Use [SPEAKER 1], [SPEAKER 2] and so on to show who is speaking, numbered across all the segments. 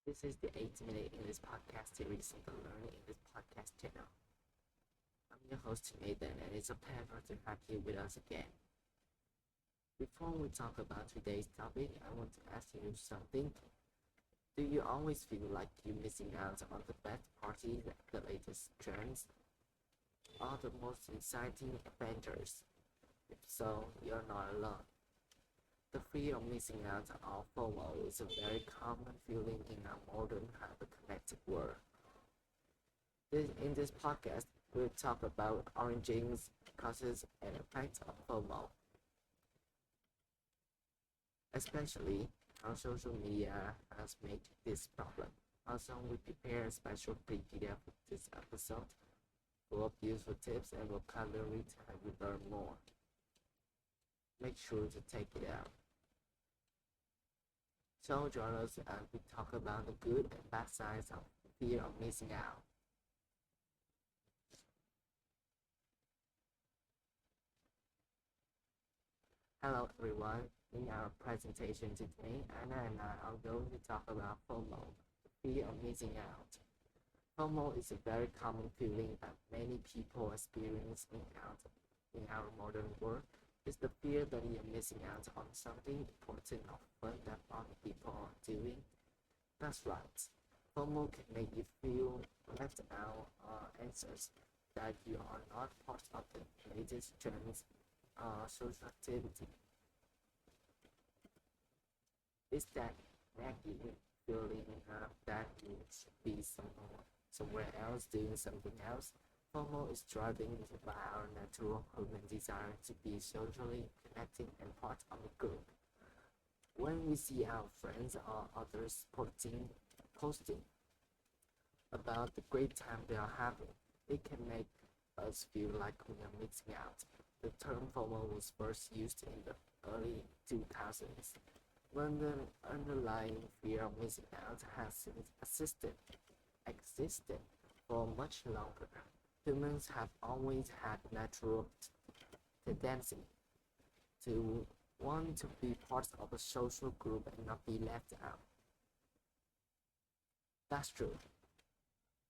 [SPEAKER 1] This is the 8-minute English podcast series on the Learning English podcast channel. I'm your host Nathan, and it's a pleasure to have you with us again. Before we talk about today's topic, I want to ask you something. Do you always feel like you're missing out on the best parties, the latest trends, or the most exciting adventures? If so, you're not alone. The fear of missing out on FOMO is a very common feeling in our modern, hyper-connected world. In this podcast, we'll talk about origins, causes, and effects of FOMO, especially how social media has made this problem. Also, we prepare a special PDF for this episode full of useful tips and vocabulary to help you learn more. Make sure to take it out. So join us as we talk about the good and bad sides of fear of missing out. Hello everyone, in our presentation today, Anna and I are going to talk about FOMO, the fear of missing out. FOMO is a very common feeling that many people experience in our modern world. It's the fear that you're missing out on something important or fun that other people are doing. That's right. FOMO can make you feel left out or anxious that you are not part of the latest trends or social activity. It's that nagging feeling that you should be somewhere else doing something else. FOMO is driven by our natural human desire to be socially connected and part of a group. When we see our friends or others posting about the great time they are having, it can make us feel like we are missing out. The term FOMO was first used in the early 2000s, when the underlying fear of missing out has since existed for much longer. Humans have always had natural tendency to want to be part of a social group and not be left out. That's true.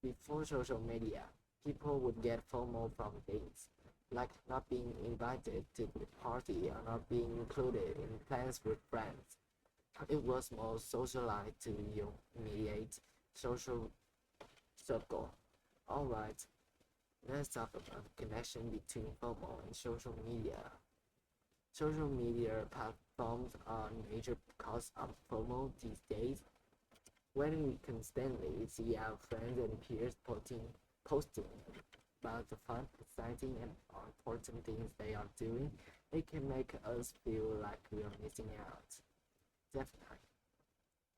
[SPEAKER 1] Before social media, people would get FOMO from things like not being invited to the party or not being included in plans with friends. It was more socialized to your immediate social circle. Alright, let's talk about the connection between FOMO and social media. Social media platforms are a major cause of FOMO these days. When we constantly see our friends and peers posting about the fun, exciting, and important things they are doing, it can make us feel like we are missing out. Definitely.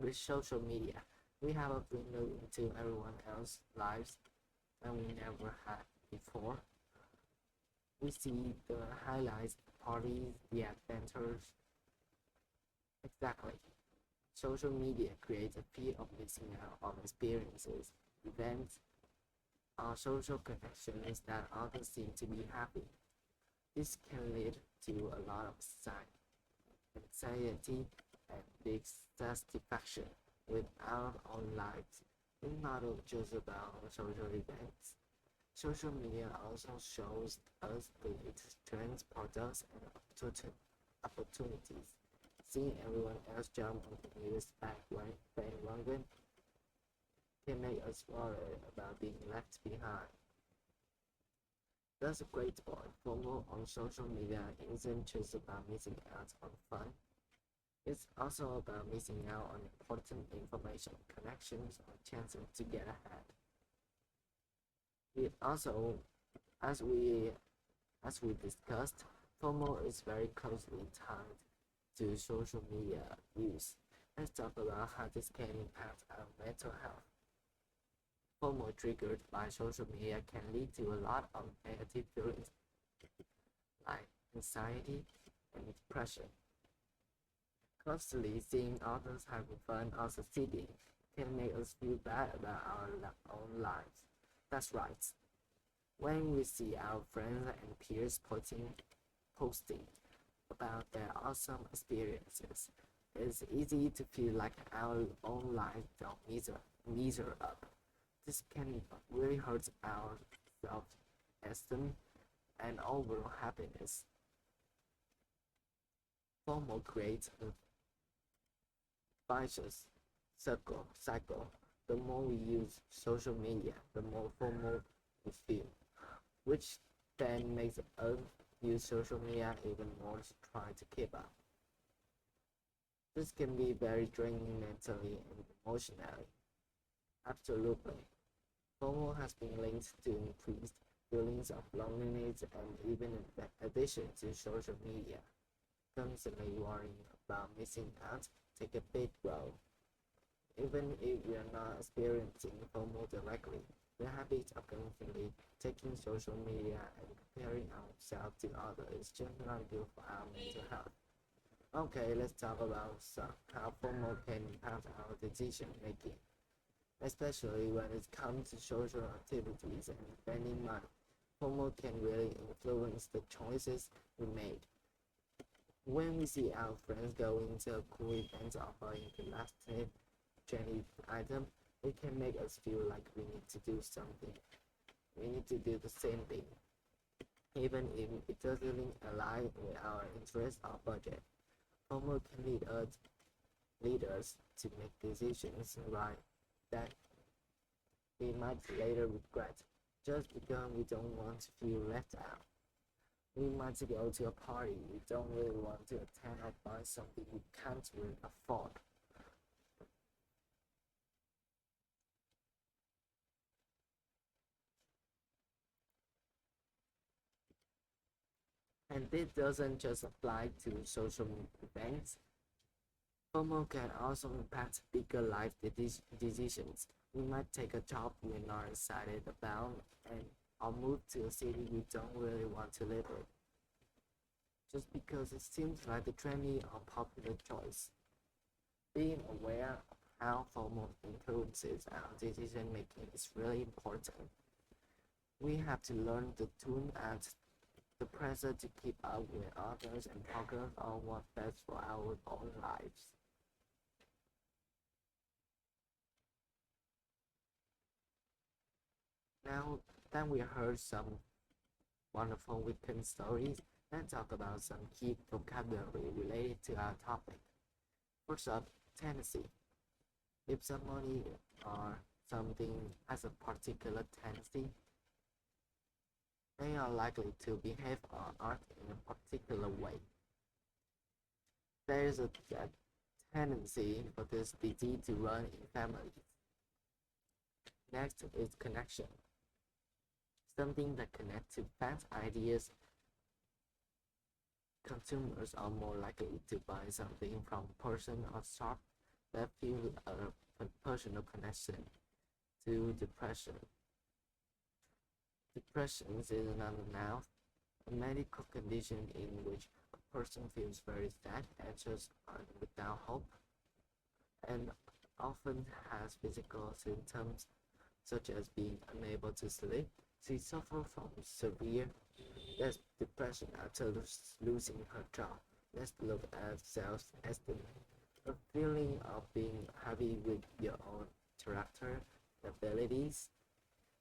[SPEAKER 1] With social media, we have a window into everyone else's lives that we never had before. We see the highlights, parties, the adventures. Exactly. Social media creates a fear of missing out on experiences, events, or social connections that others seem to be having. This can lead to a lot of anxiety and dissatisfaction with our own lives. It's not just about social events. Social media also shows us the latest trends, products, and opportunities. Seeing everyone else jump on the newest bandwagon can make us worry about being left behind. That's a great point. FOMO on social media isn't just about missing out on fun. It's also about missing out on important information, connections, or chances to get ahead. It also, as we discussed, FOMO is very closely tied to social media use. Let's talk about how this can impact our mental health. FOMO triggered by social media can lead to a lot of negative feelings like anxiety and depression. Constantly seeing others having fun or succeeding can make us feel bad about our own lives. That's right. When we see our friends and peers posting about their awesome experiences, It's easy to feel like our own lives don't measure up. This can really hurt our self-esteem and overall happiness. FOMO creates a vicious cycle. The more we use social media, the more FOMO we feel, which then makes us use social media even more to try to keep up. This can be very draining mentally and emotionally. Absolutely. FOMO has been linked to increased feelings of loneliness and even addiction to social media. Constantly worrying about missing out take a big role. Even if we are not experiencing FOMO directly, the habit of constantly checking social media and comparing ourselves to others is just not good for our mental health. Okay, let's talk about how FOMO can impact our decision making, especially when it comes to social activities and spending money. FOMO can really influence the choices we make. When we see our friends going to cool events offering the last trendy item, it can make us feel like we need to do something. We need to do the same thing, even if it doesn't align with our interest or budget. FOMO can lead us to make decisions right that we might later regret just because we don't want to feel left out. We might go to a party we don't really want to attend or buy something we can't really afford. And this doesn't just apply to social events. FOMO can also impact bigger life decisions. We might take a job we're not excited about and or move to a city we don't really want to live in, just because it seems like a trendy or popular choice. Being aware of how FOMO influences our decision making is really important. We have to learn to tune out the pressure to keep up with others and focus on what's best for our own lives. Now that we heard some wonderful weekend stories, let's talk about some key vocabulary related to our topic. First up, tendency. If somebody or something has a particular tendency, they are likely to behave or act in a particular way. There is a tendency for this disease to run in families. Next is connection. Something that connects to facts, ideas. Consumers are more likely to buy something from a person or shop that feel a personal connection to depression. Depression is another noun, a medical condition in which a person feels very sad, anxious, and without hope, and often has physical symptoms such as being unable to sleep. She suffers from severe depression after losing her job. Let's look at self-esteem, a feeling of being happy with your own character abilities.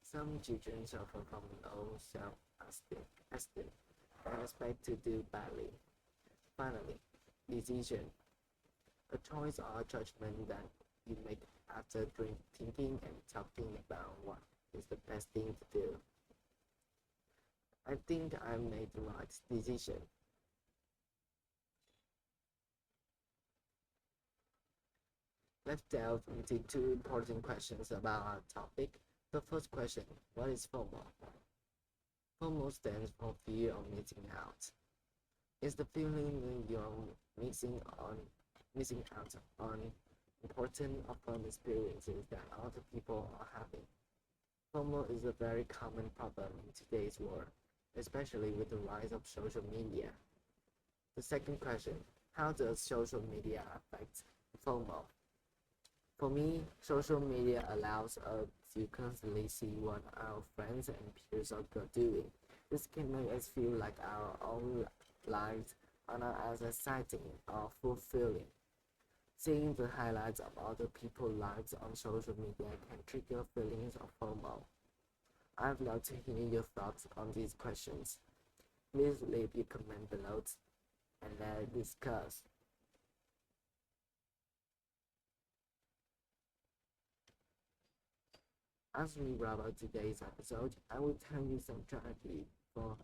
[SPEAKER 1] Some children suffer from low self-esteem and expect to do badly. Finally, decision, a choice or judgment that you make after thinking and talking about what is the best thing to do. I think I made the right decision. Let's delve into two important questions about our topic. The first question, what is FOMO? FOMO stands for fear of missing out. It's the feeling that you're missing out on important or fun experiences that other people are having. FOMO is a very common problem in today's world, especially with the rise of social media. The second question, how does social media affect FOMO? For me, social media allows us to constantly see what our friends and peers are doing. This can make us feel like our own lives are not as exciting or fulfilling. Seeing the highlights of other people's lives on social media can trigger feelings of FOMO. I'd love to hear your thoughts on these questions. Please leave your comment below and let's discuss. As we wrap up today's episode, I will tell you some strategies for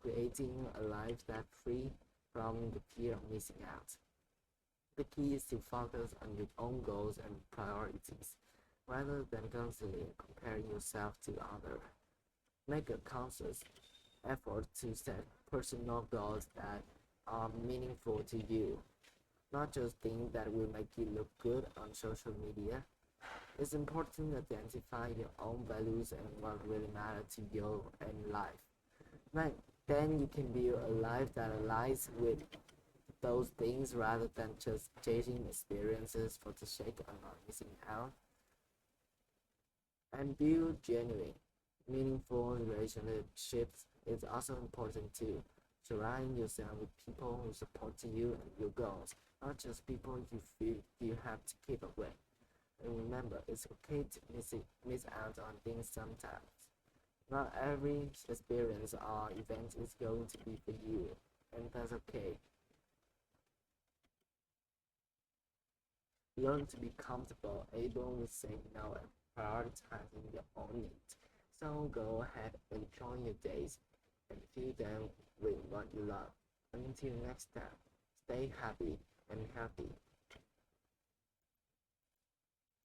[SPEAKER 1] creating a life that's free from the fear of missing out. The key is to focus on your own goals and priorities rather than constantly comparing yourself to others. Make a conscious effort to set personal goals that are meaningful to you, not just things that will make you look good on social media. It's important to identify your own values and what really matters to you in life. Then you can build a life that aligns with those things rather than just chasing experiences for the sake of not missing out. And build genuine, meaningful relationships is also important too. Surround yourself with people who support you and your goals, not just people you feel you have to keep up with. And remember, it's okay to miss out on things sometimes. Not every experience or event is going to be for you, and that's okay. Learn to be comfortable, able with saying no and prioritizing your own needs. So go ahead, enjoy your days, and fill them with what you love. Until next time, stay happy and healthy.